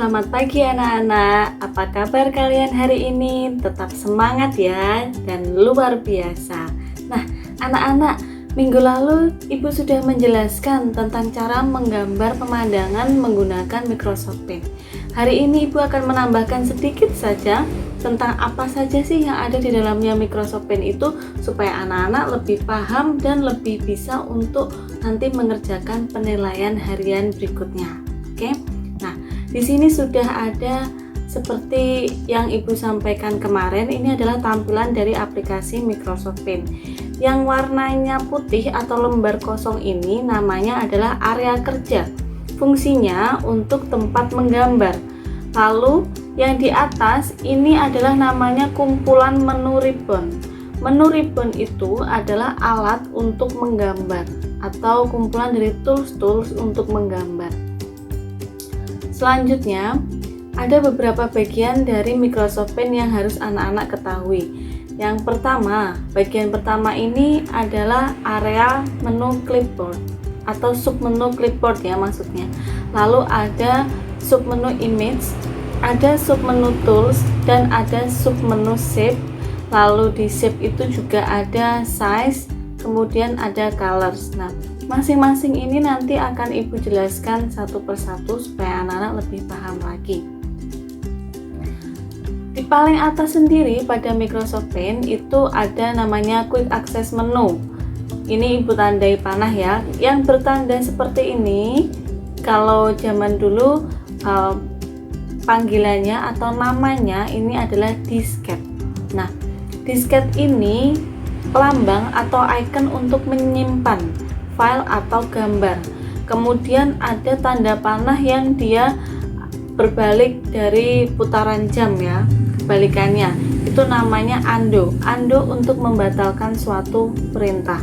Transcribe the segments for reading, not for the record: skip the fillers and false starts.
selamat pagi anak-anak. Apa kabar kalian hari ini? Tetap semangat ya, dan luar biasa. Nah, anak-anak, minggu lalu Ibu sudah menjelaskan tentang cara menggambar pemandangan menggunakan Microsoft Paint. Hari ini Ibu akan menambahkan sedikit saja tentang apa saja sih yang ada di dalamnya Microsoft Paint itu, supaya anak-anak lebih paham dan lebih bisa untuk nanti mengerjakan penilaian harian berikutnya. Oke? Nah, di sini sudah ada seperti yang Ibu sampaikan kemarin. Ini adalah tampilan dari aplikasi Microsoft Paint. Yang warnanya putih atau lembar kosong ini namanya adalah area kerja. Fungsinya untuk tempat menggambar. Lalu yang di atas ini adalah namanya kumpulan menu ribbon. Menu ribbon itu adalah alat untuk menggambar atau kumpulan dari tools-tools untuk menggambar. Selanjutnya, ada beberapa bagian dari Microsoft Paint yang harus anak-anak ketahui. Yang pertama, bagian pertama ini adalah area menu clipboard atau submenu clipboard ya maksudnya. Lalu ada submenu image, ada submenu tools, dan ada submenu shape. Lalu di shape itu juga ada size, kemudian ada colors. Nah, masing-masing ini nanti akan Ibu jelaskan satu persatu supaya anak-anak lebih paham lagi. Di paling atas sendiri pada Microsoft Paint itu ada namanya Quick Access Menu. Ini Ibu tandai panah ya. Yang bertanda seperti ini, kalau zaman dulu panggilannya atau namanya ini adalah disket. Nah, disket ini pelambang atau icon untuk menyimpan file atau gambar. Kemudian ada tanda panah yang dia berbalik dari putaran jam ya, kebalikannya. Itu namanya undo. Undo untuk membatalkan suatu perintah.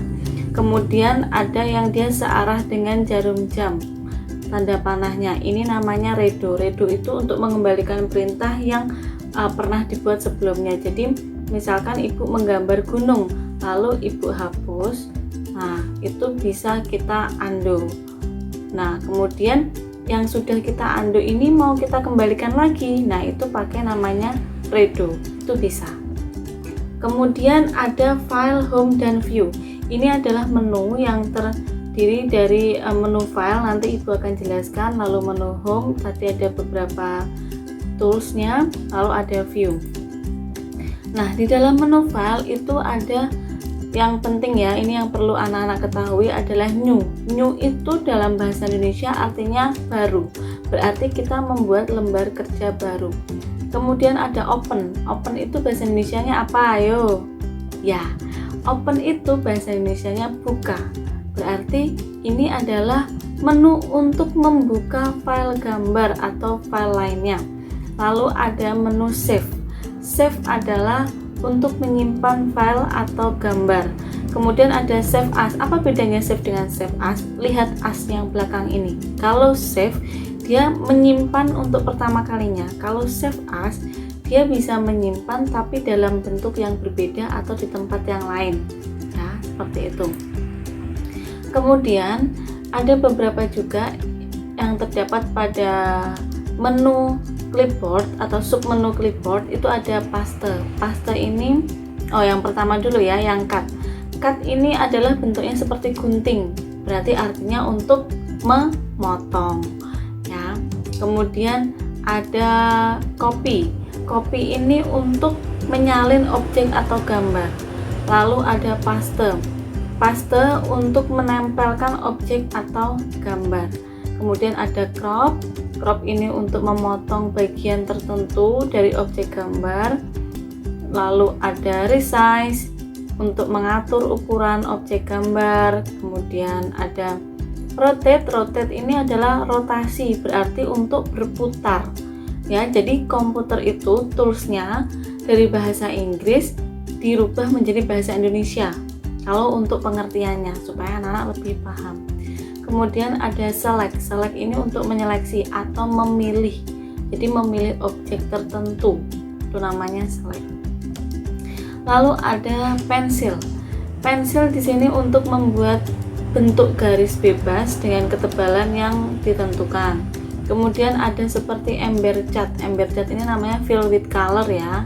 Kemudian ada yang dia searah dengan jarum jam. Tanda panahnya ini namanya redo. Redo itu untuk mengembalikan perintah yang pernah dibuat sebelumnya. Jadi misalkan Ibu menggambar gunung, lalu Ibu hapus. Nah, itu bisa kita undo. Nah, kemudian yang sudah kita undo ini mau kita kembalikan lagi. Nah, itu pakai namanya redo. Itu bisa. Kemudian ada file, home, dan view. Ini adalah menu yang terdiri dari menu file, nanti Ibu akan jelaskan. Lalu menu home, tadi ada beberapa toolsnya, lalu ada view. Nah, di dalam menu file itu ada yang penting ya, ini yang perlu anak-anak ketahui adalah new. New itu dalam bahasa Indonesia artinya baru, berarti kita membuat lembar kerja baru. Kemudian ada open. Open itu bahasa Indonesianya apa? Ayo ya, open itu bahasa Indonesianya buka, berarti ini adalah menu untuk membuka file gambar atau file lainnya. Lalu ada menu save. Save adalah untuk menyimpan file atau gambar. Kemudian ada save as. Apa bedanya save dengan save as? Lihat as yang belakang ini. Kalau save, dia menyimpan untuk pertama kalinya. Kalau save as, dia bisa menyimpan tapi dalam bentuk yang berbeda atau di tempat yang lain. Ya, seperti itu. Kemudian ada beberapa juga yang terdapat pada menu clipboard atau submenu clipboard. Itu ada paste. Paste ini, yang pertama dulu ya, yang cut. Cut ini adalah bentuknya seperti gunting, berarti artinya untuk memotong ya. Kemudian ada copy. Copy ini untuk menyalin objek atau gambar. Lalu ada paste. Paste untuk menempelkan objek atau gambar. Kemudian ada crop. Crop ini untuk memotong bagian tertentu dari objek gambar. Lalu ada resize untuk mengatur ukuran objek gambar. Kemudian ada rotate. Rotate ini adalah rotasi, berarti untuk berputar ya. Jadi komputer itu toolsnya dari bahasa Inggris dirubah menjadi bahasa Indonesia kalau untuk pengertiannya, supaya anak-anak lebih paham. Kemudian ada select. Select ini untuk menyeleksi atau memilih. Jadi memilih objek tertentu. Itu namanya select. Lalu ada pensil. Pensil di sini untuk membuat bentuk garis bebas dengan ketebalan yang ditentukan. Kemudian ada seperti ember cat. Ember cat ini namanya fill with color ya,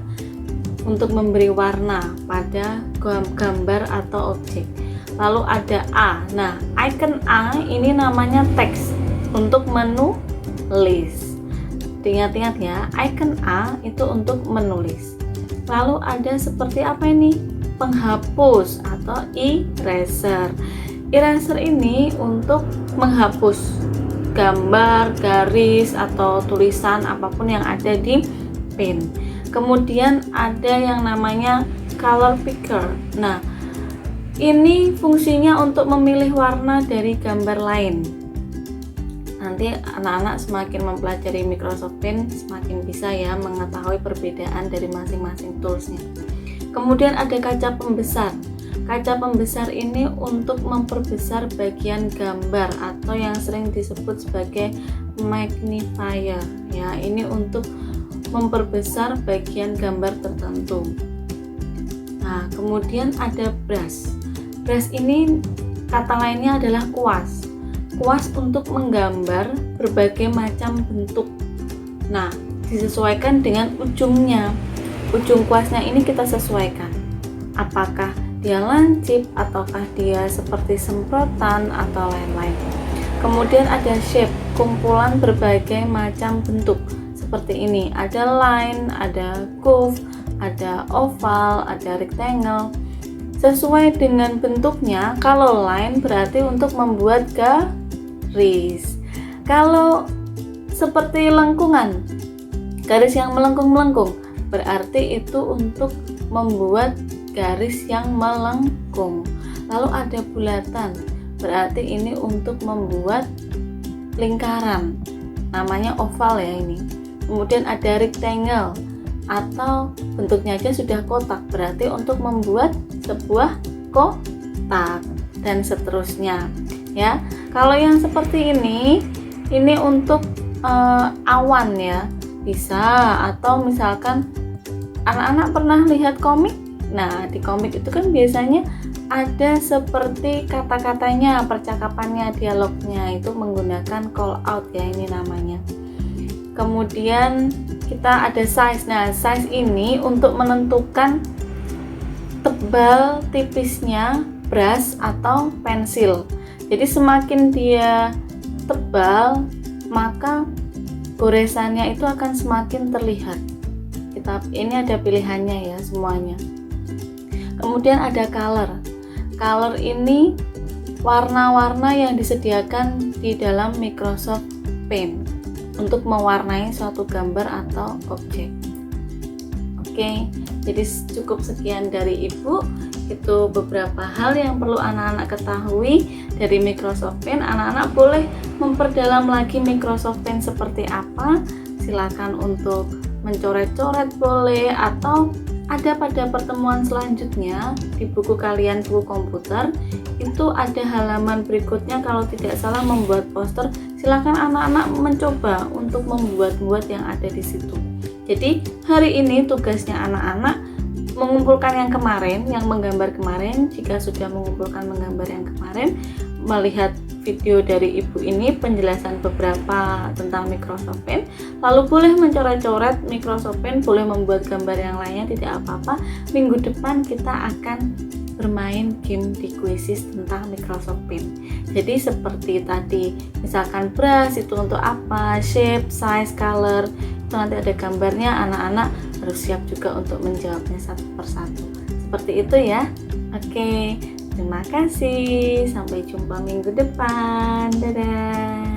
untuk memberi warna pada gambar atau objek. Lalu ada A. Nah, icon A ini namanya teks, untuk menulis. Ingat-ingat ya, icon A itu untuk menulis. Lalu ada seperti apa ini? Penghapus atau eraser. Eraser ini untuk menghapus gambar, garis, atau tulisan apapun yang ada di pen. Kemudian ada yang namanya color picker. Nah, ini fungsinya untuk memilih warna dari gambar lain. Nanti anak-anak semakin mempelajari Microsoft Paint semakin bisa ya mengetahui perbedaan dari masing-masing toolsnya. Kemudian ada kaca pembesar. Kaca pembesar ini untuk memperbesar bagian gambar atau yang sering disebut sebagai magnifier ya. Ini untuk memperbesar bagian gambar tertentu. Nah, kemudian ada brush. Brush ini kata lainnya adalah kuas. Kuas untuk menggambar berbagai macam bentuk. Nah, disesuaikan dengan ujungnya. Ujung kuasnya ini kita sesuaikan. Apakah dia lancip ataukah dia seperti semprotan atau lain-lain. Kemudian ada shape, kumpulan berbagai macam bentuk seperti ini. Ada line, ada curve, ada oval, ada rectangle. Sesuai dengan bentuknya. Kalau line berarti untuk membuat garis. Kalau seperti lengkungan, garis yang melengkung-melengkung, berarti itu untuk membuat garis yang melengkung. Lalu ada bulatan, berarti ini untuk membuat lingkaran, namanya oval ya ini. Kemudian ada rectangle, atau bentuknya aja sudah kotak, berarti untuk membuat sebuah kotak, dan seterusnya ya. Kalau yang seperti ini untuk awan ya, bisa. Atau misalkan anak-anak pernah lihat komik. Nah, di komik itu kan biasanya ada seperti kata-katanya, percakapannya, dialognya, itu menggunakan call out ya ini namanya. Kemudian kita ada size. Nah, size ini untuk menentukan tebal tipisnya brush atau pensil. Jadi semakin dia tebal, maka goresannya itu akan semakin terlihat. Ini ada pilihannya ya semuanya. Kemudian ada color. Color ini warna-warna yang disediakan di dalam Microsoft Paint untuk mewarnai suatu gambar atau objek. Oke, jadi cukup sekian dari Ibu. Itu beberapa hal yang perlu anak-anak ketahui dari Microsoft Paint. Anak-anak boleh memperdalam lagi Microsoft Paint seperti apa. Silakan untuk mencoret-coret boleh, atau ada pada pertemuan selanjutnya di buku kalian, buku komputer itu ada halaman berikutnya kalau tidak salah membuat poster. Silakan anak-anak mencoba untuk membuat yang ada di situ. Jadi hari ini tugasnya anak-anak mengumpulkan yang kemarin, yang menggambar kemarin. Jika sudah mengumpulkan menggambar yang kemarin, melihat video dari Ibu ini penjelasan beberapa tentang Microsoft Paint, lalu boleh mencoret-coret Microsoft Paint, boleh membuat gambar yang lainnya, tidak apa-apa. Minggu depan kita akan bermain game di Quizzes tentang Microsoft Paint. Jadi seperti tadi, misalkan brush itu untuk apa, shape, size, color, itu nanti ada gambarnya. Anak-anak harus siap juga untuk menjawabnya satu persatu. Seperti itu ya. Oke. Terima kasih, sampai jumpa minggu depan. Dadah.